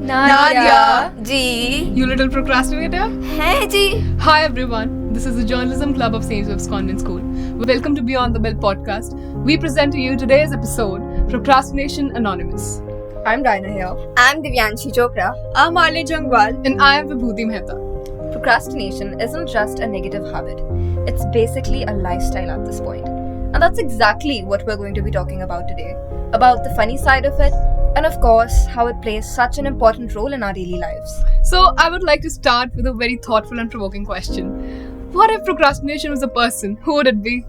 Nadia Ji. You little procrastinator. Hey Ji. Hi everyone, this is the Journalism Club of St. Joseph's Convent School. Welcome to Beyond the Bell podcast. We present to you today's episode, Procrastination Anonymous. I'm Raina here. I'm Divyanshi Chopra. I'm Arle Jangwal. And I am Vibhuti Mehta. Procrastination isn't just a negative habit. It's basically a lifestyle at this point. And that's exactly what we're going to be talking about today. About the funny side of it, and of course, how it plays such an important role in our daily lives. So, I would like to start with a very thoughtful and provoking question. What if procrastination was a person? Who would it be?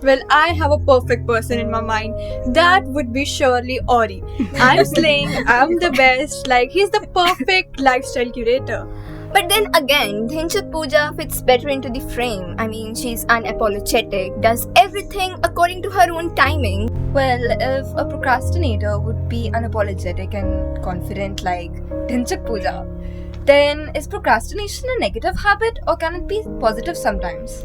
Well, I have a perfect person in my mind. That would be surely Ori. I'm slaying, I'm the best, like he's the perfect lifestyle curator. But then again, Dhinchak Pooja fits better into the frame. I mean, she's unapologetic, does everything according to her own timing. Well, if a procrastinator would be unapologetic and confident like Dhinchak Pooja, then is procrastination a negative habit or can it be positive sometimes?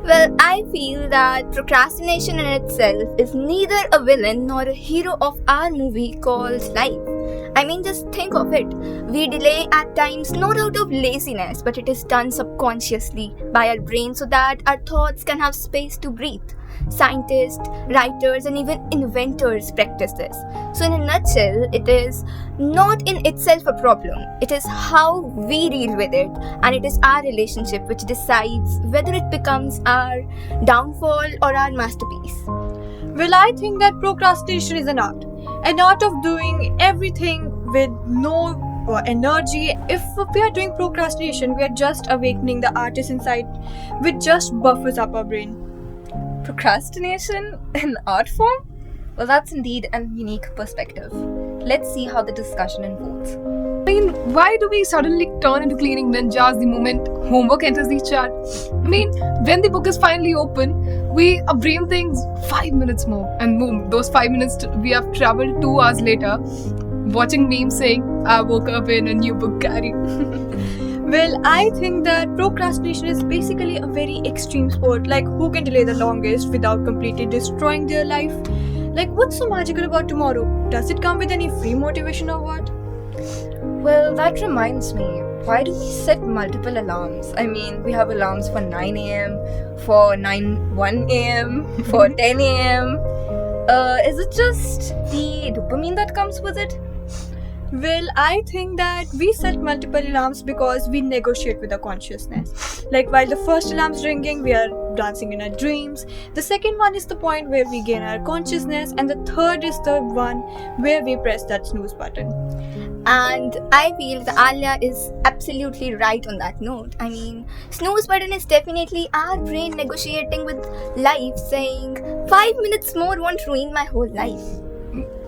Well, I feel that procrastination in itself is neither a villain nor a hero of our movie called Life. I mean, just think of it. We delay at times not out of laziness, but it is done subconsciously by our brain so that our thoughts can have space to breathe. Scientists, writers, and even inventors practice this. So, in a nutshell, it is not in itself a problem. It is how we deal with it, and it is our relationship which decides whether it becomes our downfall or our masterpiece. Well, I think that procrastination is an art of doing everything with no energy. If we are doing procrastination, we are just awakening the artist inside, which just buffers up our brain. Procrastination in art form? Well, that's indeed a unique perspective. Let's see how the discussion unfolds. I mean, why do we suddenly turn into cleaning ninjas the moment homework enters the chat? I mean, when the book is finally open, our brain thinks 5 minutes more, and boom, those 5 minutes we have traveled 2 hours later, watching memes saying, I woke up in a new book carry. Well, I think that procrastination is basically a very extreme sport. Like, who can delay the longest without completely destroying their life? Like, what's so magical about tomorrow? Does it come with any free motivation or what? Well, that reminds me, why do we set multiple alarms? I mean, we have alarms for 9 a.m., for 1 a.m., for 10 a.m. Is it just the dopamine that comes with it? Well, I think that we set multiple alarms because we negotiate with our consciousness. Like, while the first alarm's ringing, we are dancing in our dreams. The second one is the point where we gain our consciousness, and the third is the one where we press that snooze button. And I feel that Alia is absolutely right on that note. I mean, snooze button is definitely our brain negotiating with life, saying 5 minutes more won't ruin my whole life.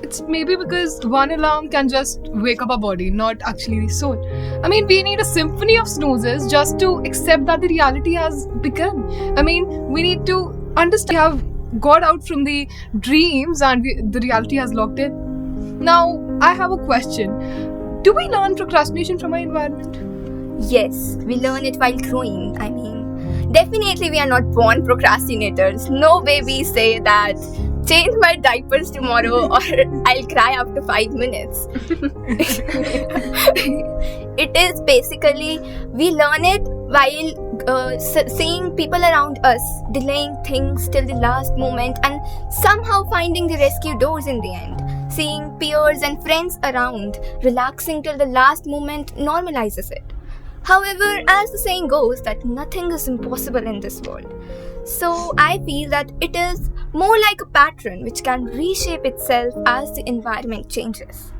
It's maybe because one alarm can just wake up our body, not actually the soul. I mean, we need a symphony of snoozes just to accept that the reality has begun. I mean, we need to understand we have got out from the dreams and the reality has locked in. Now, I have a question. Do we learn procrastination from our environment? Yes, we learn it while growing. I mean, definitely we are not born procrastinators. No way we say that change my diapers tomorrow or I'll cry after 5 minutes. It is basically we learn it while seeing people around us delaying things till the last moment and somehow finding the rescue doors in the end. Seeing peers and friends around relaxing till the last moment normalizes it. However, as the saying goes, that nothing is impossible in this world. So I feel that it is more like a pattern which can reshape itself as the environment changes.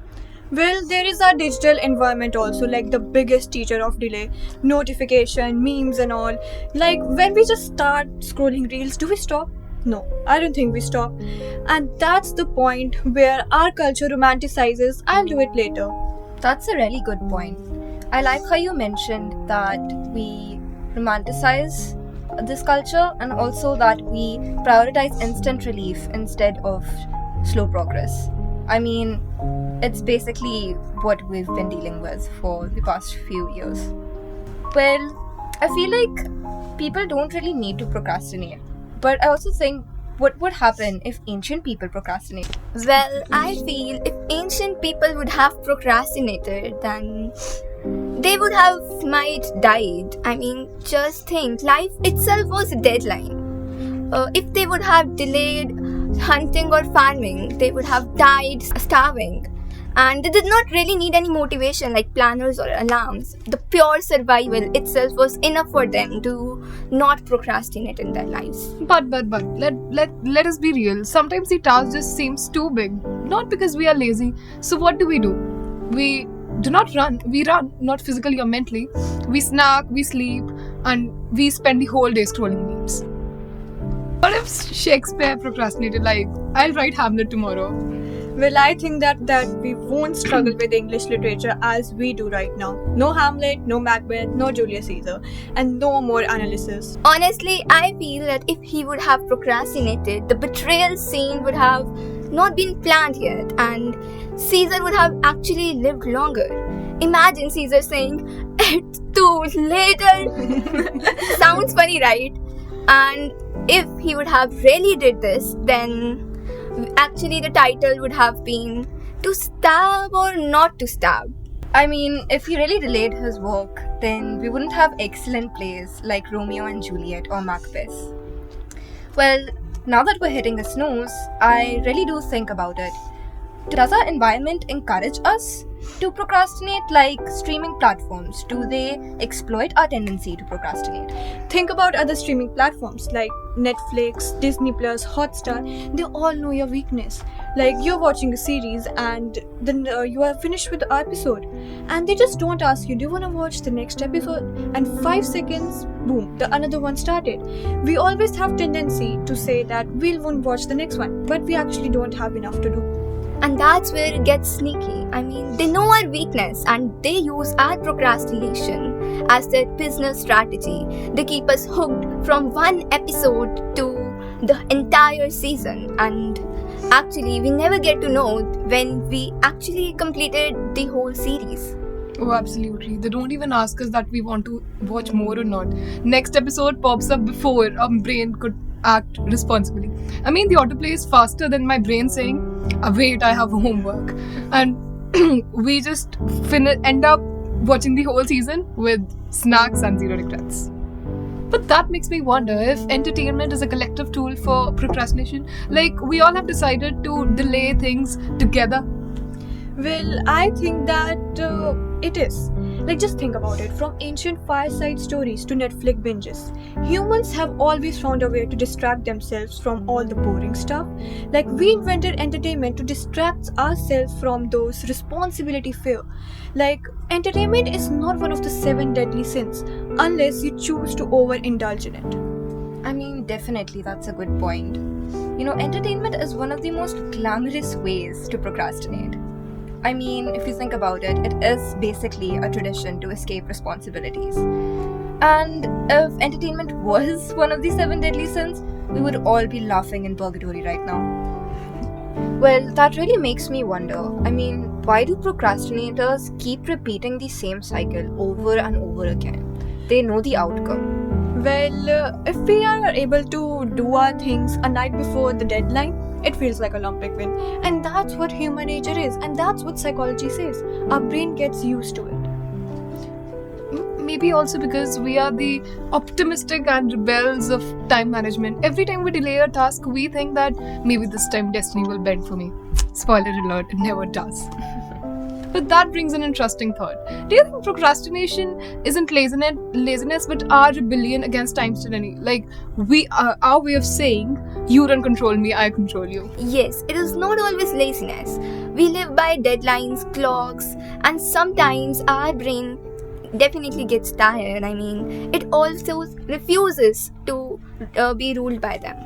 Well, there is our digital environment also, like the biggest teacher of delay. Notification, memes and all. Like, when we just start scrolling reels, do we stop? No, I don't think we stop. And that's the point where our culture romanticizes, I'll do it later. That's a really good point. I like how you mentioned that we romanticize this culture and also that we prioritize instant relief instead of slow progress. I mean, it's basically what we've been dealing with for the past few years. Well, I feel like people don't really need to procrastinate, but I also think what would happen if ancient people procrastinate? Well, I feel if ancient people would have procrastinated, then they would have might died. I mean, just think, life itself was a deadline. If they would have delayed hunting or farming, they would have died starving. And they did not really need any motivation like planners or alarms. The pure survival itself was enough for them to not procrastinate in their lives. But let us be real. Sometimes the task just seems too big. Not because we are lazy. So what do? We do not run. We run, not physically or mentally. We snack, we sleep, and we spend the whole day scrolling memes. What if Shakespeare procrastinated like, I'll write Hamlet tomorrow? Well, I think that we won't struggle with English literature as we do right now. No Hamlet, no Macbeth, no Julius Caesar, and no more analysis. Honestly, I feel that if he would have procrastinated, the betrayal scene would have not been planned yet, and Caesar would have actually lived longer. Imagine Caesar saying, "It's too later." Sounds funny, right? And if he would have really did this, then actually the title would have been To Stab or Not to Stab. I mean, if he really delayed his work, then we wouldn't have excellent plays like Romeo and Juliet or Macbeth. Well, now that we're hitting the snooze, I really do think about it. Does our environment encourage us to procrastinate, like streaming platforms? Do they exploit our tendency to procrastinate? Think about other streaming platforms like Netflix, Disney Plus, Hotstar. They all know your weakness. Like you're watching a series and then you are finished with the episode, and they just don't ask you, do you want to watch the next episode? And 5 seconds, boom, the another one started. We always have tendency to say that we won't watch the next one, but we actually don't have enough to do. And that's where it gets sneaky. I mean, they know our weakness and they use our procrastination as their business strategy. They keep us hooked from one episode to the entire season, and actually we never get to know when we actually completed the whole series. Oh, absolutely. They don't even ask us that we want to watch more or not. Next episode pops up before our brain could act responsibly. I mean, the autoplay is faster than my brain saying, wait, I have homework. And we just end up watching the whole season with snacks and zero regrets. But that makes me wonder if entertainment is a collective tool for procrastination. Like, we all have decided to delay things together. Well, I think that it is. Like, just think about it. From ancient fireside stories to Netflix binges, humans have always found a way to distract themselves from all the boring stuff. Like, we invented entertainment to distract ourselves from those responsibility fear. Like, entertainment is not one of the 7 deadly sins unless you choose to overindulge in it. I mean, definitely, that's a good point. You know, entertainment is one of the most glamorous ways to procrastinate. I mean, if you think about it, it is basically a tradition to escape responsibilities. And if entertainment was one of the 7 deadly sins, we would all be laughing in purgatory right now. Well, that really makes me wonder. I mean, why do procrastinators keep repeating the same cycle over and over again? They know the outcome. Well, if we are able to do our things a night before the deadline, it feels like an Olympic win. And that's what human nature is. And that's what psychology says. Our brain gets used to it. Maybe also because we are the optimistic and rebels of time management. Every time we delay a task, we think that maybe this time destiny will bend for me. Spoiler alert, it never does. But that brings an interesting thought. Do you think procrastination isn't laziness but our rebellion against time tyranny? Like, our way of saying, you don't control me, I control you. Yes, it is not always laziness. We live by deadlines, clocks, and sometimes our brain definitely gets tired. I mean, it also refuses to be ruled by them.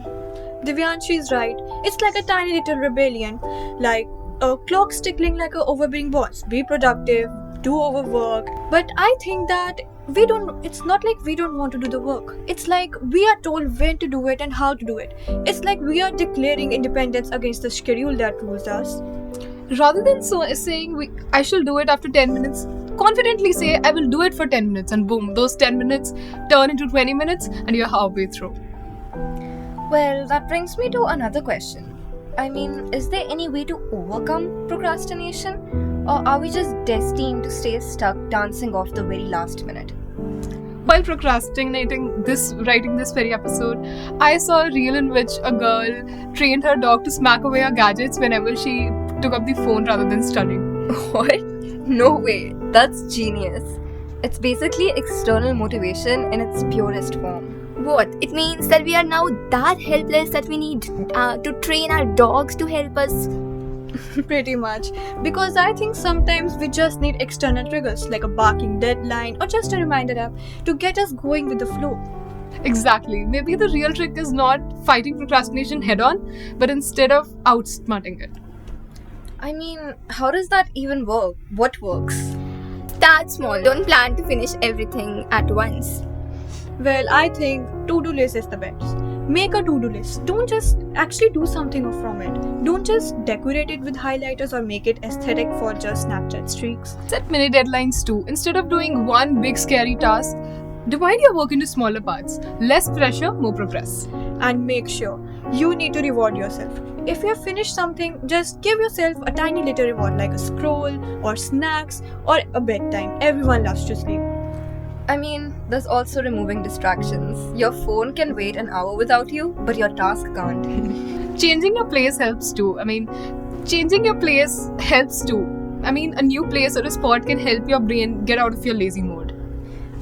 Divyanshi is right. It's like a tiny little rebellion. Like, a clock's tickling like a overbearing boss. Be productive, do overwork. But I think that it's not like we don't want to do the work. It's like we are told when to do it and how to do it. It's like we are declaring independence against the schedule that rules us. Rather than saying I shall do it after 10 minutes, confidently say I will do it for 10 minutes, and boom, those 10 minutes turn into 20 minutes and you're halfway through. Well, that brings me to another question. I mean, is there any way to overcome procrastination? Or are we just destined to stay stuck dancing off the very last minute? While procrastinating writing this very episode, I saw a reel in which a girl trained her dog to smack away her gadgets whenever she took up the phone rather than studying. What? No way. That's genius. It's basically external motivation in its purest form. What? It means that we are now that helpless that we need to train our dogs to help us. Pretty much. Because I think sometimes we just need external triggers like a barking deadline or just a reminder app to get us going with the flow. Exactly. Maybe the real trick is not fighting procrastination head on, but instead of outsmarting it. I mean, how does that even work? What works? Start small. Don't plan to finish everything at once. Well, I think to-do list is the best. Make a to-do list. Don't just actually do something from it. Don't just decorate it with highlighters or make it aesthetic for just Snapchat streaks. Set mini deadlines too. Instead of doing one big scary task, divide your work into smaller parts. Less pressure, more progress. And make sure you need to reward yourself. If you have finished something, just give yourself a tiny little reward like a scroll or snacks or a bedtime. Everyone loves to sleep. I mean, there's also removing distractions. Your phone can wait an hour without you, but your task can't. Changing your place helps too. Changing your place helps too. A new place or a spot can help your brain get out of your lazy mode.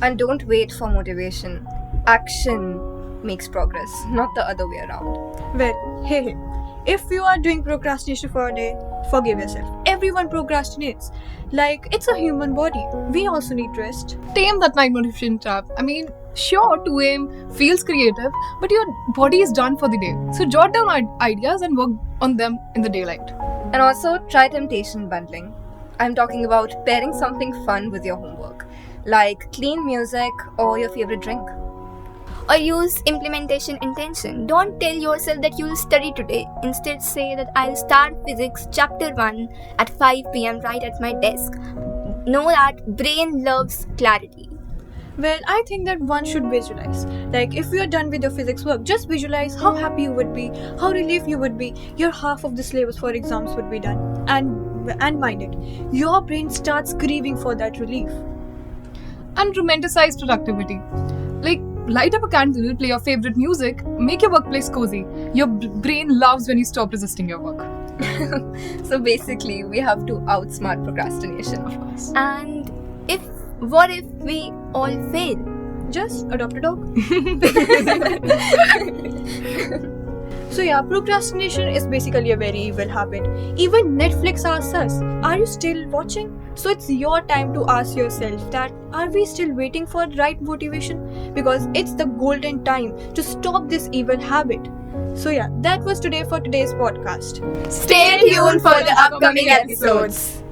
And don't wait for motivation. Action makes progress, not the other way around. Well, hey, if you are doing procrastination for a day, forgive yourself. Everyone procrastinates. Like, it's a human body. We also need rest. Tame that night motivation trap. Sure, 2 a.m. feels creative, but your body is done for the day. So jot down ideas and work on them in the daylight. And also, try temptation bundling. I'm talking about pairing something fun with your homework, like clean music or your favorite drink. Or use implementation intention. Don't tell yourself that you'll study today. Instead, say that I'll start physics chapter 1 at 5 p.m. right at my desk. Know that brain loves clarity. Well, I think that one should visualize. Like, if you're done with your physics work, just visualize how happy you would be, how relieved you would be. Your half of the syllabus for exams would be done. And mind it, your brain starts craving for that relief. And romanticize productivity. Like, light up a candle, play your favorite music, make your workplace cozy. Your brain loves when you stop resisting your work. So basically, we have to outsmart procrastination, of course. And what if we all fail? Just adopt a dog. So yeah, procrastination is basically a very evil habit. Even Netflix asks us, are you still watching? So it's your time to ask yourself that, are we still waiting for the right motivation? Because it's the golden time to stop this evil habit. So yeah, that was today for today's podcast. Stay tuned for the upcoming episodes.